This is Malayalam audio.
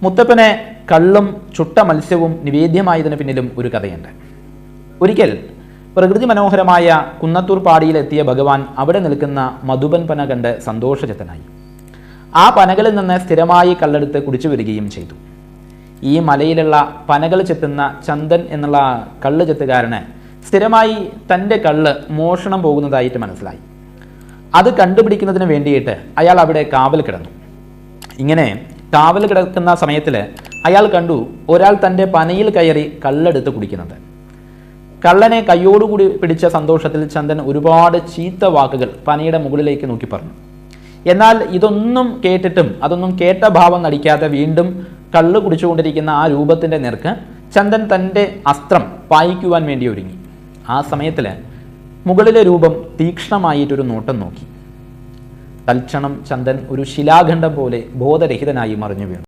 മുത്തപ്പനെ കള്ളും ചുട്ട മത്സ്യവും നിവേദ്യമായതിന് പിന്നിലും ഒരു കഥയുണ്ട്. ഒരിക്കൽ പ്രകൃതി മനോഹരമായ കുന്നത്തൂർ പാടിയിലെത്തിയ ഭഗവാൻ അവിടെ നിൽക്കുന്ന മധുബൻ പന കണ്ട് സന്തോഷചിത്തനായി. ആ പനകളിൽ നിന്ന് സ്ഥിരമായി കള്ളെടുത്ത് കുടിച്ചു വരികയും ചെയ്തു. ഈ മലയിലുള്ള പനകൾ ചെത്തുന്ന ചന്ദൻ എന്നുള്ള കള്ള് ചെത്തുകാരന് സ്ഥിരമായി തൻ്റെ കള്ള് മോഷണം പോകുന്നതായിട്ട് മനസ്സിലായി. അത് കണ്ടുപിടിക്കുന്നതിന് വേണ്ടിയിട്ട് അയാൾ അവിടെ കാവൽ കിടന്നു. ഇങ്ങനെ കാവൽ കിടക്കുന്ന സമയത്തിൽ അയാൾ കണ്ടു ഒരാൾ തൻ്റെ പനയിൽ കയറി കള്ളെടുത്ത് കുടിക്കുന്നത്. കള്ളനെ കയ്യോടുകൂടി പിടിച്ച സന്തോഷത്തിൽ ചന്ദൻ ഒരുപാട് ചീത്ത വാക്കുകൾ പനയുടെ മുകളിലേക്ക് നോക്കി പറഞ്ഞു. എന്നാൽ ഇതൊന്നും കേട്ടിട്ടും അതൊന്നും കേട്ട ഭാവം നടിക്കാതെ വീണ്ടും കള്ള് കുടിച്ചുകൊണ്ടിരിക്കുന്ന ആ രൂപത്തിൻ്റെ നേർക്ക് ചന്ദൻ തൻ്റെ അസ്ത്രം പായിക്കുവാൻ വേണ്ടി ഒരുങ്ങി. ആ സമയത്തിൽ മുകളിലെ രൂപം തീക്ഷ്ണമായിട്ടൊരു നോട്ടം നോക്കി. തൽക്ഷണം ചന്ദൻ ഒരു ശിലാഖണ്ഡം പോലെ ബോധരഹിതനായി മറിഞ്ഞു വീണു.